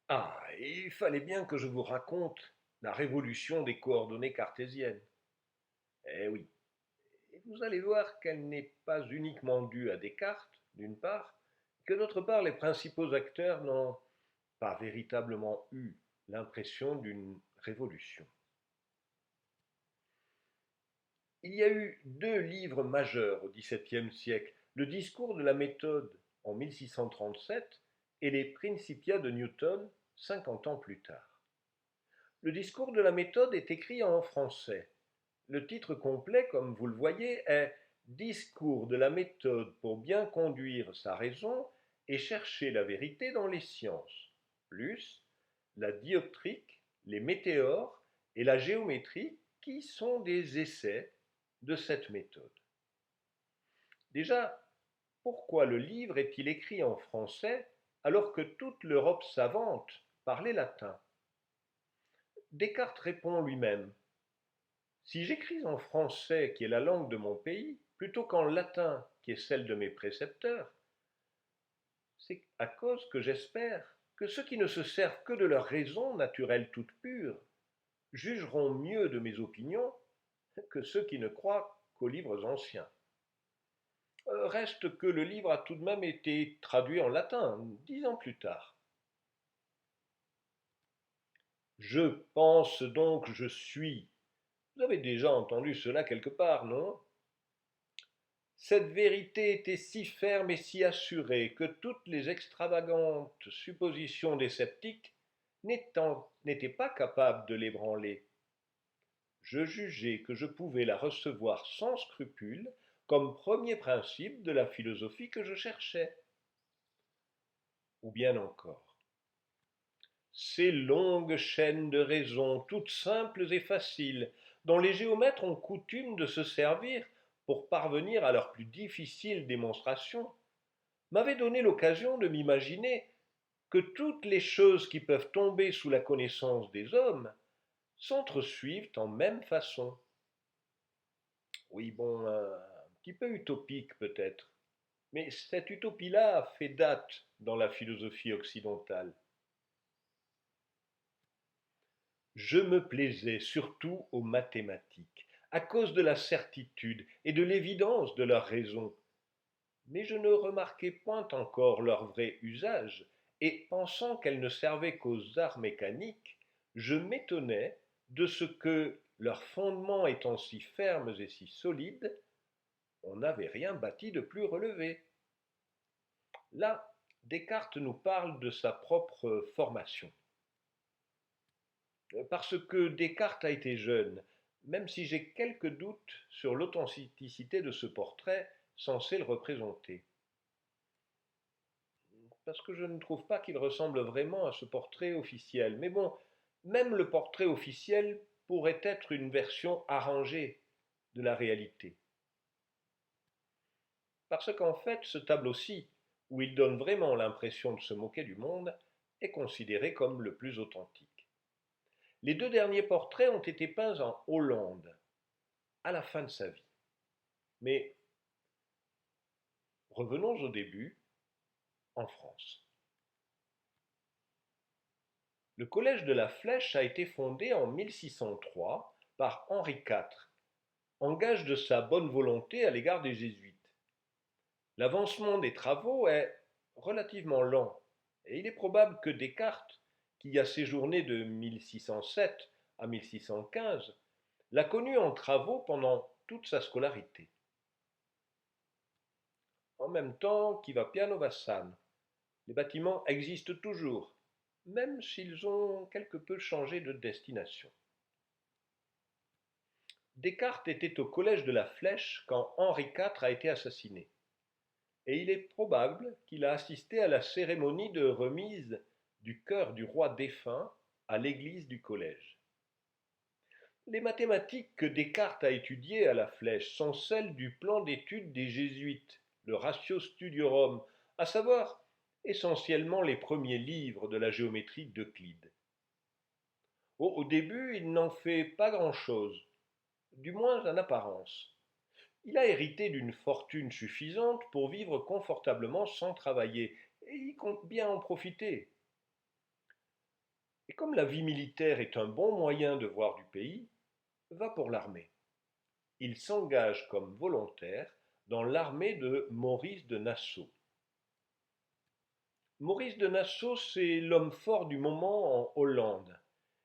Ah, il fallait bien que je vous raconte la révolution des coordonnées cartésiennes. Eh oui, et vous allez voir qu'elle n'est pas uniquement due à Descartes, d'une part, que d'autre part, les principaux acteurs n'ont pas véritablement eu l'impression d'une révolution. Il y a eu deux livres majeurs au XVIIe siècle, le discours de la méthode en 1637 et les Principia de Newton 50 ans plus tard. Le discours de la méthode est écrit en français. Le titre complet, comme vous le voyez, est Discours de la méthode pour bien conduire sa raison et chercher la vérité dans les sciences, plus la dioptrique, les météores et la géométrie qui sont des essais de cette méthode. Déjà, pourquoi le livre est-il écrit en français alors que toute l'Europe savante parlait latin? Descartes répond lui-même: si j'écris en français, qui est la langue de mon pays, plutôt qu'en latin, qui est celle de mes précepteurs, c'est à cause que j'espère que ceux qui ne se servent que de leur raison naturelle toute pure jugeront mieux de mes opinions que ceux qui ne croient qu'aux livres anciens. Reste que le livre a tout de même été traduit en latin 10 ans plus tard. Je pense donc je suis. Vous avez déjà entendu cela quelque part, non? Cette vérité était si ferme et si assurée que toutes les extravagantes suppositions des sceptiques n'étaient pas capables de l'ébranler. Je jugeai que je pouvais la recevoir sans scrupule comme premier principe de la philosophie que je cherchais. Ou bien encore, ces longues chaînes de raisons, toutes simples et faciles, dont les géomètres ont coutume de se servir pour parvenir à leurs plus difficiles démonstrations, m'avait donné l'occasion de m'imaginer que toutes les choses qui peuvent tomber sous la connaissance des hommes s'entresuivent en même façon. Oui, bon, un petit peu utopique peut-être, mais cette utopie-là fait date dans la philosophie occidentale. Je me plaisais surtout aux mathématiques, à cause de la certitude et de l'évidence de leur raison, mais je ne remarquais point encore leur vrai usage, et pensant qu'elles ne servaient qu'aux arts mécaniques, je m'étonnais de ce que, leurs fondements étant si fermes et si solides, on n'avait rien bâti de plus relevé. Là, Descartes nous parle de sa propre formation. Parce que Descartes a été jeune, même si j'ai quelques doutes sur l'authenticité de ce portrait censé le représenter. Parce que je ne trouve pas qu'il ressemble vraiment à ce portrait officiel. Mais bon, même le portrait officiel pourrait être une version arrangée de la réalité. Parce qu'en fait, ce tableau-ci, où il donne vraiment l'impression de se moquer du monde, est considéré comme le plus authentique. Les deux derniers portraits ont été peints en Hollande, à la fin de sa vie. Mais revenons au début, en France. Le collège de la Flèche a été fondé en 1603 par Henri IV, en gage de sa bonne volonté à l'égard des jésuites. L'avancement des travaux est relativement lent, et il est probable que Descartes, qui y a séjourné de 1607 à 1615, l'a connu en travaux pendant toute sa scolarité. En même temps, qui va piano va sano. Les bâtiments existent toujours, même s'ils ont quelque peu changé de destination. Descartes était au collège de la Flèche quand Henri IV a été assassiné, et il est probable qu'il a assisté à la cérémonie de remise du cœur du roi défunt à l'église du collège. Les mathématiques que Descartes a étudiées à la Flèche sont celles du plan d'étude des jésuites, le Ratio Studiorum, à savoir essentiellement les premiers livres de la géométrie d'Euclide. Au début, il n'en fait pas grand-chose, du moins en apparence. Il a hérité d'une fortune suffisante pour vivre confortablement sans travailler, et il compte bien en profiter. Et comme la vie militaire est un bon moyen de voir du pays, va pour l'armée. Il s'engage comme volontaire dans l'armée de Maurice de Nassau. Maurice de Nassau, c'est l'homme fort du moment en Hollande.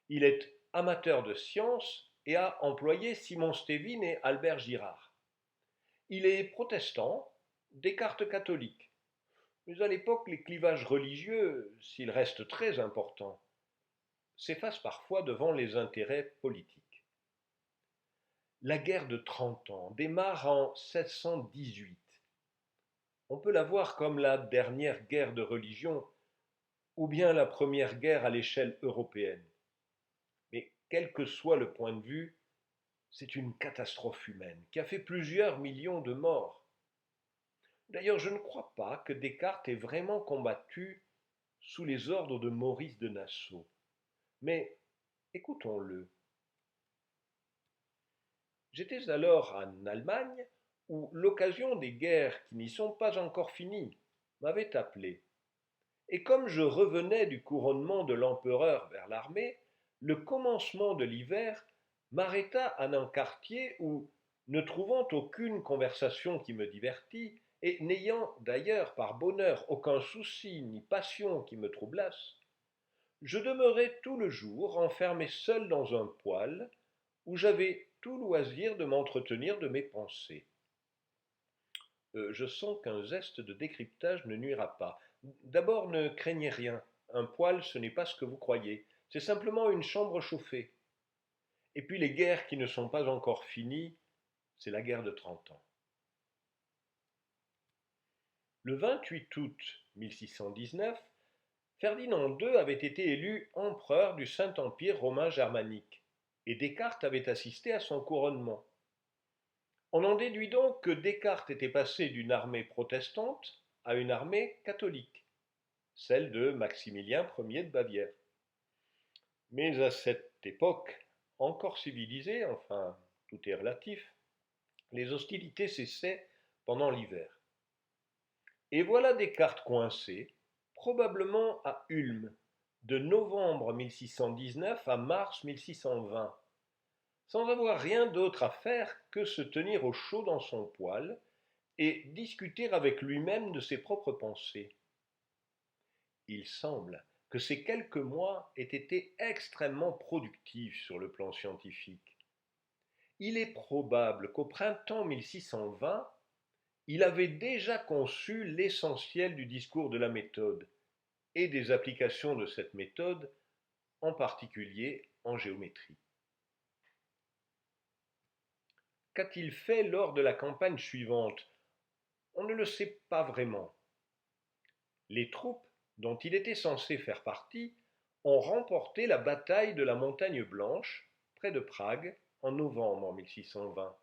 Il est amateur de science et a employé Simon Stévin et Albert Girard. Il est protestant, Descartes catholique. Mais à l'époque, les clivages religieux, s'ils restent très importants, s'effacent parfois devant les intérêts politiques. La guerre de 30 ans démarre en 1618. On peut la voir comme la dernière guerre de religion ou bien la première guerre à l'échelle européenne. Mais quel que soit le point de vue, c'est une catastrophe humaine qui a fait plusieurs millions de morts. D'ailleurs, je ne crois pas que Descartes ait vraiment combattu sous les ordres de Maurice de Nassau. Mais écoutons-le. J'étais alors en Allemagne où l'occasion des guerres qui n'y sont pas encore finies m'avait appelé. Et comme je revenais du couronnement de l'empereur vers l'armée, le commencement de l'hiver m'arrêta à un quartier où, ne trouvant aucune conversation qui me divertît, et n'ayant d'ailleurs par bonheur aucun souci ni passion qui me troublassent, je demeurai tout le jour enfermé seul dans un poêle, où j'avais tout loisir de m'entretenir de mes pensées. Je sens qu'un zeste de décryptage ne nuira pas. D'abord, ne craignez rien. Un poêle, ce n'est pas ce que vous croyez. C'est simplement une chambre chauffée. Et puis les guerres qui ne sont pas encore finies, c'est la guerre de 30 ans. Le 28 août 1619, Ferdinand II avait été élu empereur du Saint-Empire romain germanique, et Descartes avait assisté à son couronnement. On en déduit donc que Descartes était passé d'une armée protestante à une armée catholique, celle de Maximilien Ier de Bavière. Mais à cette époque, encore civilisée, enfin tout est relatif, les hostilités cessaient pendant l'hiver. Et voilà Descartes coincé, probablement à Ulm, de novembre 1619 à mars 1620, sans avoir rien d'autre à faire que se tenir au chaud dans son poêle et discuter avec lui-même de ses propres pensées. Il semble que ces quelques mois aient été extrêmement productifs sur le plan scientifique. Il est probable qu'au printemps 1620, il avait déjà conçu l'essentiel du discours de la méthode et des applications de cette méthode, en particulier en géométrie. Qu'a-t-il fait lors de la campagne suivante? On ne le sait pas vraiment. Les troupes dont il était censé faire partie ont remporté la bataille de la Montagne Blanche, près de Prague, en novembre 1620.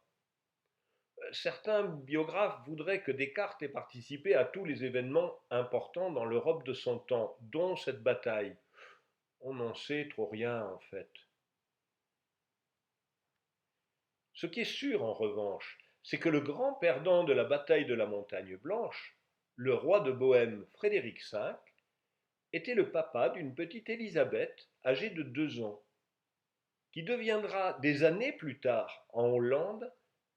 Certains biographes voudraient que Descartes ait participé à tous les événements importants dans l'Europe de son temps, dont cette bataille. On n'en sait trop rien en fait. Ce qui est sûr en revanche, c'est que le grand perdant de la bataille de la Montagne Blanche, le roi de Bohême Frédéric V, était le papa d'une petite Élisabeth âgée de 2 ans, qui deviendra des années plus tard en Hollande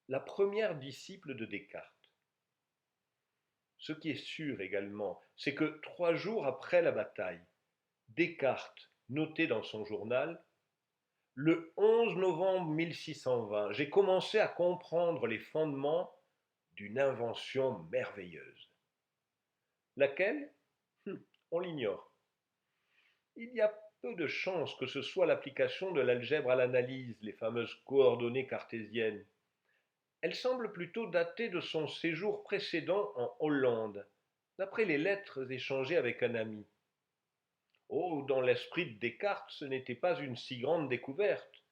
la première disciple de Descartes. Ce qui est sûr également, c'est que 3 jours après la bataille, Descartes notait dans son journal: le 11 novembre 1620, j'ai commencé à comprendre les fondements d'une invention merveilleuse. Laquelle? On l'ignore. Il y a peu de chances que ce soit l'application de l'algèbre à l'analyse, les fameuses coordonnées cartésiennes. Elle semble plutôt dater de son séjour précédent en Hollande, d'après les lettres échangées avec un ami. Oh, dans l'esprit de Descartes, ce n'était pas une si grande découverte,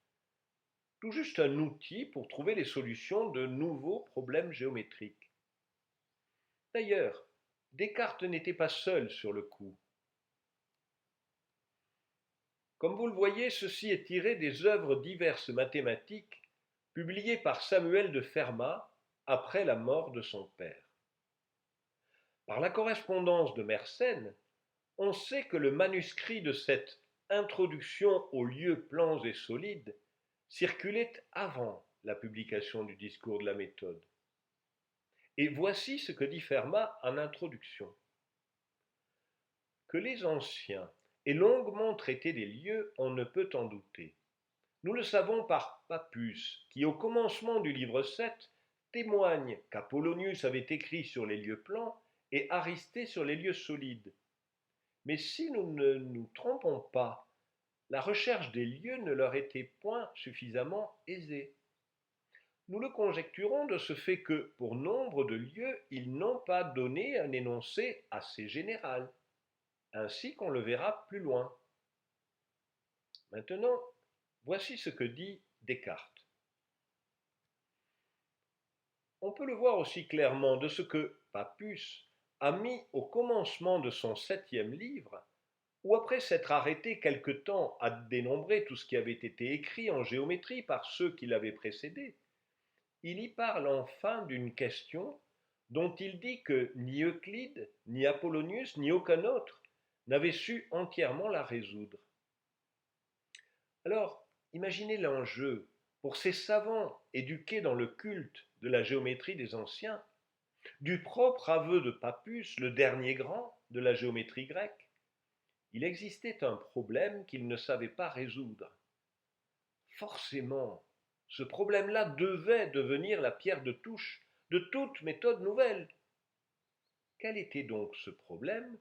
tout juste un outil pour trouver les solutions de nouveaux problèmes géométriques. D'ailleurs, Descartes n'était pas seul sur le coup. Comme vous le voyez, ceci est tiré des œuvres diverses mathématiques publiées par Samuel de Fermat après la mort de son père. Par la correspondance de Mersenne, on sait que le manuscrit de cette Introduction aux lieux plans et solides circulait avant la publication du discours de la méthode. Et voici ce que dit Fermat en introduction. Que les anciens aient longuement traité des lieux, on ne peut en douter. Nous le savons par Pappus, qui au commencement du livre 7 témoigne qu'Apollonius avait écrit sur les lieux plans et Aristée sur les lieux solides. Mais si nous ne nous trompons pas, la recherche des lieux ne leur était point suffisamment aisée. Nous le conjecturons de ce fait que, pour nombre de lieux, ils n'ont pas donné un énoncé assez général, ainsi qu'on le verra plus loin. Maintenant, voici ce que dit Descartes. On peut le voir aussi clairement de ce que Pappus a mis au commencement de son 7e livre, où après s'être arrêté quelque temps à dénombrer tout ce qui avait été écrit en géométrie par ceux qui l'avaient précédé, il y parle enfin d'une question dont il dit que ni Euclide, ni Apollonius, ni aucun autre n'avait su entièrement la résoudre. Alors, imaginez l'enjeu pour ces savants éduqués dans le culte de la géométrie des anciens, du propre aveu de Pappus, le dernier grand de la géométrie grecque. Il existait un problème qu'ils ne savaient pas résoudre. Forcément, ce problème-là devait devenir la pierre de touche de toute méthode nouvelle. Quel était donc ce problème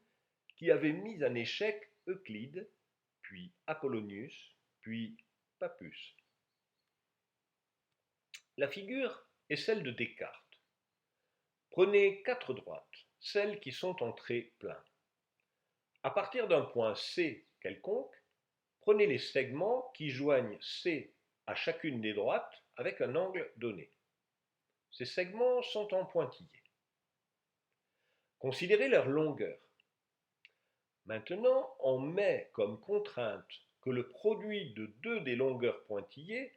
qui avait mis en échec Euclide, puis Apollonius, puis Pappus? La figure est celle de Descartes. Prenez 4 droites, celles qui sont en trait plein. À partir d'un point C quelconque, prenez les segments qui joignent C à chacune des droites avec un angle donné. Ces segments sont en pointillés. Considérez leur longueur. Maintenant, on met comme contrainte que le produit de deux des longueurs pointillées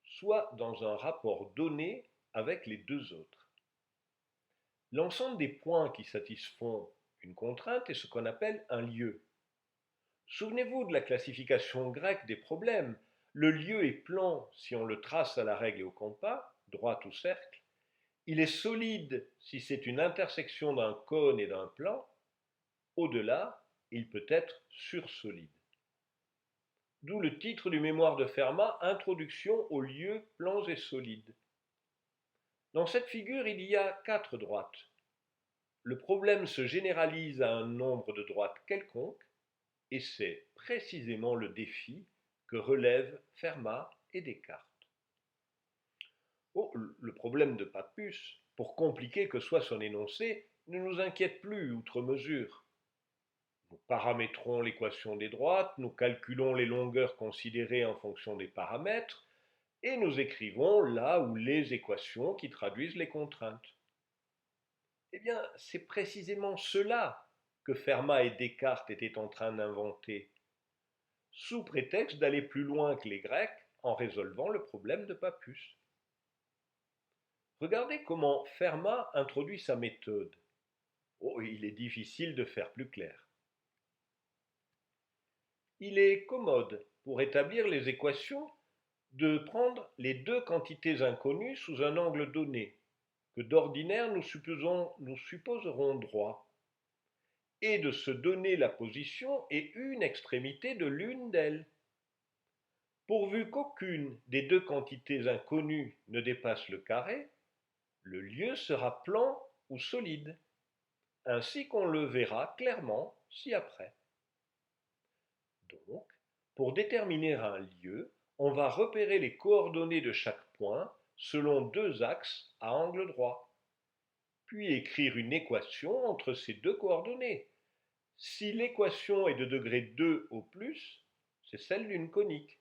soit dans un rapport donné avec les deux autres. L'ensemble des points qui satisfont une contrainte est ce qu'on appelle un lieu. Souvenez-vous de la classification grecque des problèmes. Le lieu est plan si on le trace à la règle et au compas, droite ou cercle. Il est solide si c'est une intersection d'un cône et d'un plan. Au-delà, il peut être sursolide. D'où le titre du mémoire de Fermat, Introduction aux lieux, plans et solides. Dans cette figure, il y a 4 droites. Le problème se généralise à un nombre de droites quelconque, et c'est précisément le défi que relèvent Fermat et Descartes. Oh, le problème de Pappus, pour compliqué que soit son énoncé, ne nous inquiète plus outre mesure. Nous paramétrons l'équation des droites, nous calculons les longueurs considérées en fonction des paramètres, et nous écrivons là où les équations qui traduisent les contraintes. Eh bien, c'est précisément cela que Fermat et Descartes étaient en train d'inventer, sous prétexte d'aller plus loin que les Grecs en résolvant le problème de Pappus. Regardez comment Fermat introduit sa méthode. Oh, il est difficile de faire plus clair. Il est commode, pour établir les équations, de prendre les deux quantités inconnues sous un angle donné, que d'ordinaire nous supposerons droit, et de se donner la position et une extrémité de l'une d'elles. Pourvu qu'aucune des deux quantités inconnues ne dépasse le carré, le lieu sera plan ou solide, ainsi qu'on le verra clairement ci-après. Donc, pour déterminer un lieu, on va repérer les coordonnées de chaque point selon deux axes à angle droit, puis écrire une équation entre ces deux coordonnées. Si l'équation est de degré 2 au plus, c'est celle d'une conique.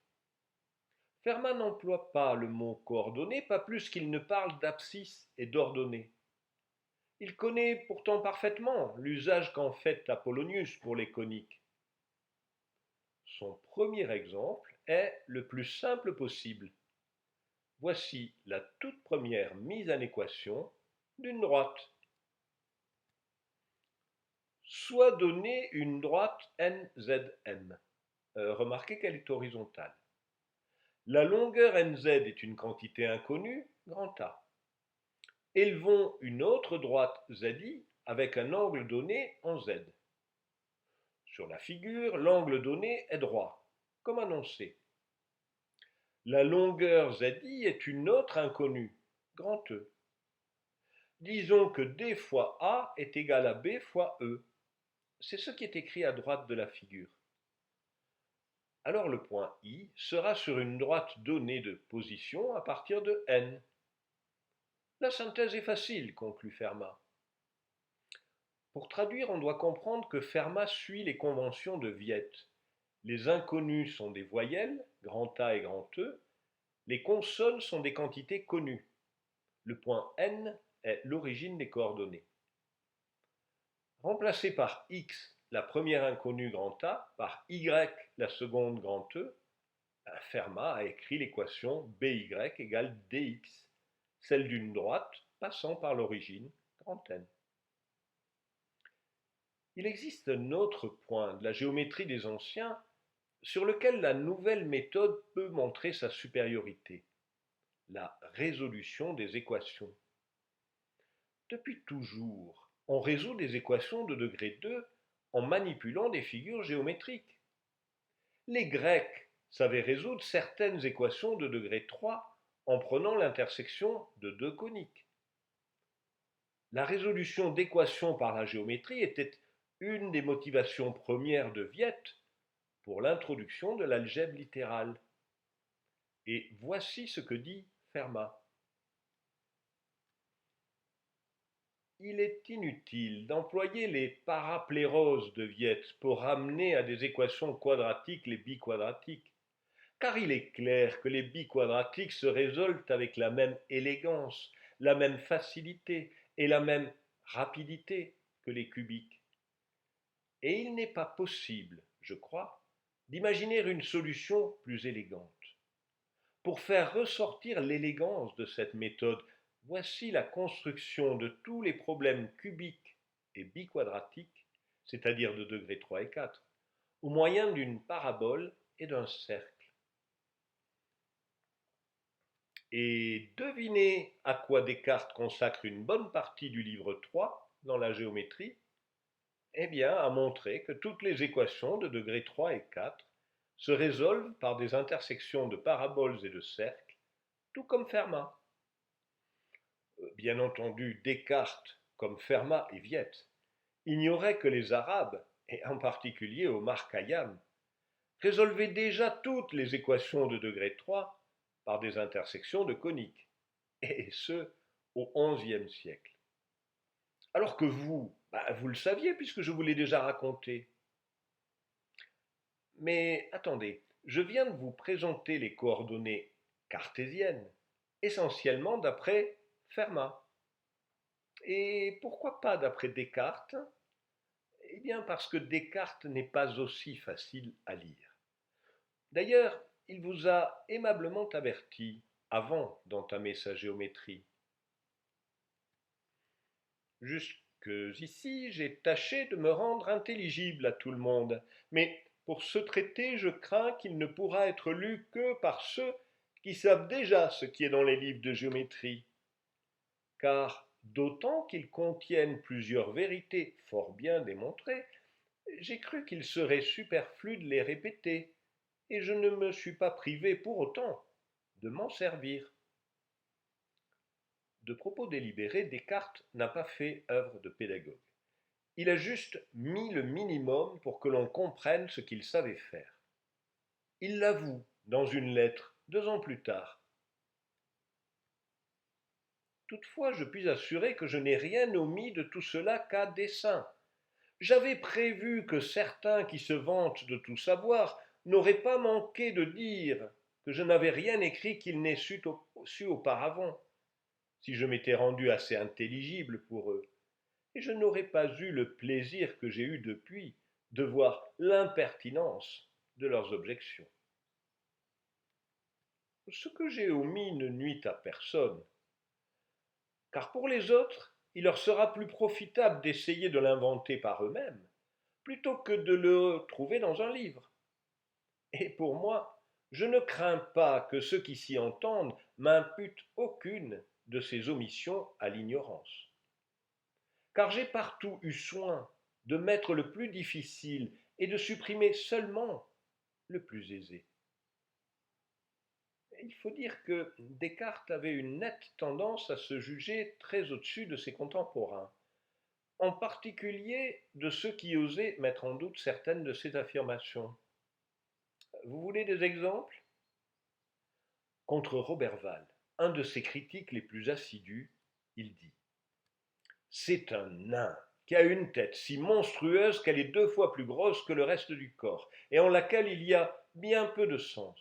Fermat n'emploie pas le mot coordonnées, pas plus qu'il ne parle d'abscisse et d'ordonnées. Il connaît pourtant parfaitement l'usage qu'en fait Apollonius pour les coniques. Son premier exemple est le plus simple possible. Voici la toute première mise en équation d'une droite. Soit donnée une droite NZM. remarquez qu'elle est horizontale. La longueur nz est une quantité inconnue, grand A. Élevons une autre droite ZI avec un angle donné en Z. Sur la figure, l'angle donné est droit, comme annoncé. La longueur ZI est une autre inconnue, grand E. Disons que D fois A est égal à B fois E. C'est ce qui est écrit à droite de la figure. Alors le point I sera sur une droite donnée de position à partir de N. La synthèse est facile, conclut Fermat. Pour traduire, on doit comprendre que Fermat suit les conventions de Viette. Les inconnus sont des voyelles, grand A et grand E. Les consonnes sont des quantités connues. Le point N est l'origine des coordonnées. Remplacé par X, la première inconnue grand A, par Y, la seconde grand E, Fermat a écrit l'équation BY égale DX, celle d'une droite passant par l'origine grand N. Il existe un autre point de la géométrie des anciens sur lequel la nouvelle méthode peut montrer sa supériorité, la résolution des équations. Depuis toujours, on résout des équations de degré 2 en manipulant des figures géométriques. Les Grecs savaient résoudre certaines équations de degré 3 en prenant l'intersection de deux coniques. La résolution d'équations par la géométrie était une des motivations premières de Viette pour l'introduction de l'algèbre littérale. Et voici ce que dit Fermat. Il est inutile d'employer les parapléroses de Viette pour ramener à des équations quadratiques les biquadratiques, car il est clair que les biquadratiques se résolvent avec la même élégance, la même facilité et la même rapidité que les cubiques. Et il n'est pas possible, je crois, d'imaginer une solution plus élégante. Pour faire ressortir l'élégance de cette méthode, voici la construction de tous les problèmes cubiques et biquadratiques, c'est-à-dire de degrés 3 et 4, au moyen d'une parabole et d'un cercle. Et devinez à quoi Descartes consacre une bonne partie du livre 3 dans la géométrie. Eh bien, à montrer que toutes les équations de degrés 3 et 4 se résolvent par des intersections de paraboles et de cercles, tout comme Fermat. Bien entendu, Descartes, comme Fermat et Viette, ignoraient que les Arabes, et en particulier Omar Khayyam, résolvaient déjà toutes les équations de degré 3 par des intersections de coniques, et ce, au XIe siècle. Alors que vous, vous le saviez puisque je vous l'ai déjà raconté. Mais attendez, je viens de vous présenter les coordonnées cartésiennes, essentiellement d'après Fermat. Et pourquoi pas d'après Descartes? Eh bien parce que Descartes n'est pas aussi facile à lire. D'ailleurs, il vous a aimablement averti avant d'entamer sa géométrie. Jusqu'ici, j'ai tâché de me rendre intelligible à tout le monde, mais pour ce traité, je crains qu'il ne pourra être lu que par ceux qui savent déjà ce qui est dans les livres de géométrie. Car, d'autant qu'ils contiennent plusieurs vérités fort bien démontrées, j'ai cru qu'il serait superflu de les répéter, et je ne me suis pas privé pour autant de m'en servir. De propos délibérés, Descartes n'a pas fait œuvre de pédagogue. Il a juste mis le minimum pour que l'on comprenne ce qu'il savait faire. Il l'avoue dans une lettre 2 ans plus tard. Toutefois, je puis assurer que je n'ai rien omis de tout cela qu'à dessein. J'avais prévu que certains qui se vantent de tout savoir n'auraient pas manqué de dire que je n'avais rien écrit qu'ils n'aient su auparavant, si je m'étais rendu assez intelligible pour eux, et je n'aurais pas eu le plaisir que j'ai eu depuis de voir l'impertinence de leurs objections. Ce que j'ai omis ne nuit à personne, car pour les autres, il leur sera plus profitable d'essayer de l'inventer par eux-mêmes, plutôt que de le trouver dans un livre. Et pour moi, je ne crains pas que ceux qui s'y entendent m'imputent aucune de ces omissions à l'ignorance. Car j'ai partout eu soin de mettre le plus difficile et de supprimer seulement le plus aisé. Il faut dire que Descartes avait une nette tendance à se juger très au-dessus de ses contemporains, en particulier de ceux qui osaient mettre en doute certaines de ses affirmations. Vous voulez des exemples? Contre Roberval, un de ses critiques les plus assidus, il dit: c'est un nain qui a une tête si monstrueuse qu'elle est 2 fois plus grosse que le reste du corps, et en laquelle il y a bien peu de sens.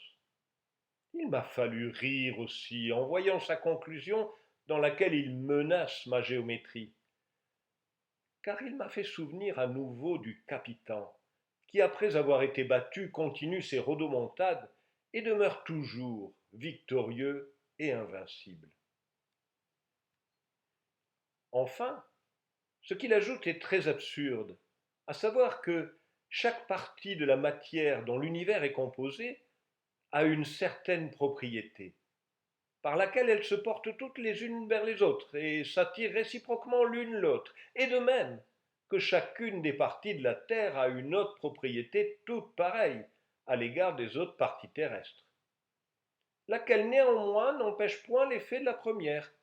Il m'a fallu rire aussi en voyant sa conclusion dans laquelle il menace ma géométrie, car il m'a fait souvenir à nouveau du Capitan, qui après avoir été battu continue ses rodomontades et demeure toujours victorieux et invincible. Enfin, ce qu'il ajoute est très absurde, à savoir que chaque partie de la matière dont l'univers est composé a une certaine propriété, par laquelle elles se portent toutes les unes vers les autres et s'attirent réciproquement l'une l'autre, et de même que chacune des parties de la Terre a une autre propriété toute pareille à l'égard des autres parties terrestres, laquelle néanmoins n'empêche point l'effet de la première.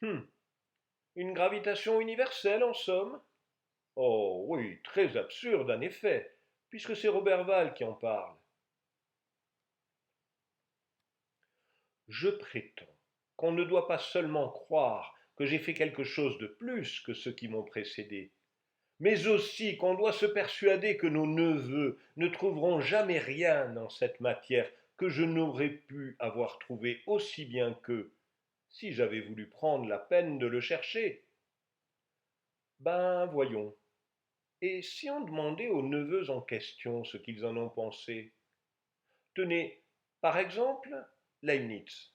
Une gravitation universelle en somme? Oh oui, très absurde en effet, puisque c'est Roberval qui en parle. Je prétends qu'on ne doit pas seulement croire que j'ai fait quelque chose de plus que ceux qui m'ont précédé, mais aussi qu'on doit se persuader que nos neveux ne trouveront jamais rien dans cette matière que je n'aurais pu avoir trouvé aussi bien qu'eux, si j'avais voulu prendre la peine de le chercher. Ben voyons, et si on demandait aux neveux en question ce qu'ils en ont pensé? Tenez, par exemple, Leibniz.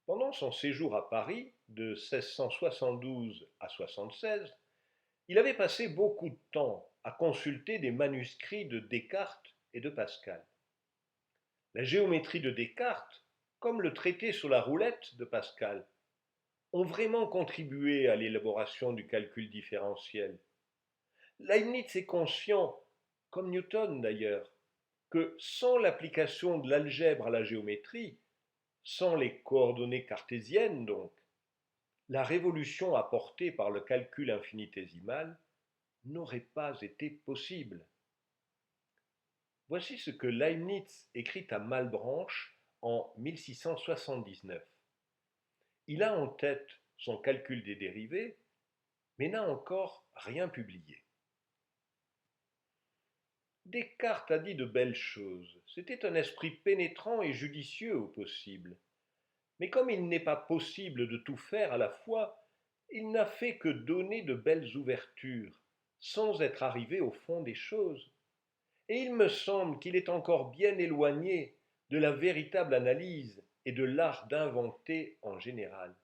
Pendant son séjour à Paris, de 1672 à 1676, il avait passé beaucoup de temps à consulter des manuscrits de Descartes et de Pascal. La géométrie de Descartes, comme le traité sur la roulette de Pascal, ont vraiment contribué à l'élaboration du calcul différentiel. Leibniz est conscient, comme Newton d'ailleurs, que sans l'application de l'algèbre à la géométrie, sans les coordonnées cartésiennes donc, la révolution apportée par le calcul infinitésimal n'aurait pas été possible. Voici ce que Leibniz écrit à Malebranche en 1679. Il a en tête son calcul des dérivées, mais n'a encore rien publié. Descartes a dit de belles choses, c'était un esprit pénétrant et judicieux au possible. Mais comme il n'est pas possible de tout faire à la fois, il n'a fait que donner de belles ouvertures, sans être arrivé au fond des choses. Et il me semble qu'il est encore bien éloigné de la véritable analyse et de l'art d'inventer en général.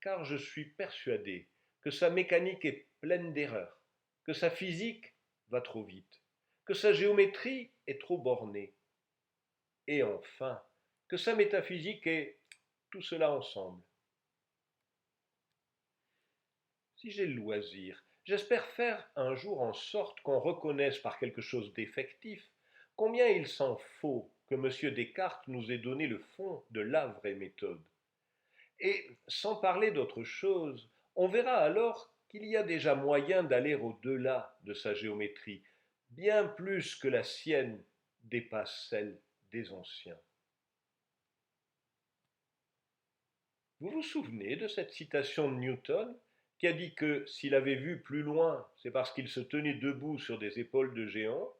Car je suis persuadé que sa mécanique est pleine d'erreurs, que sa physique va trop vite, que sa géométrie est trop bornée, et enfin que sa métaphysique est tout cela ensemble. Si j'ai le loisir, j'espère faire un jour en sorte qu'on reconnaisse par quelque chose d'effectif combien il s'en faut que M. Descartes nous ait donné le fond de la vraie méthode. Et sans parler d'autre chose, on verra alors qu'il y a déjà moyen d'aller au-delà de sa géométrie, bien plus que la sienne dépasse celle des anciens. Vous vous souvenez de cette citation de Newton qui a dit que s'il avait vu plus loin, c'est parce qu'il se tenait debout sur des épaules de géants?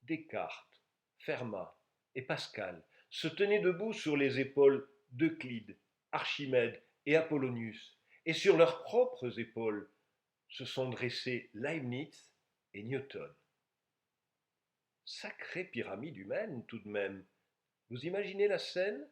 Descartes, Fermat et Pascal se tenaient debout sur les épaules d'Euclide, Archimède et Apollonius, et sur leurs propres épaules se sont dressés Leibniz et Newton. Sacrée pyramide humaine tout de même. Vous imaginez la scène?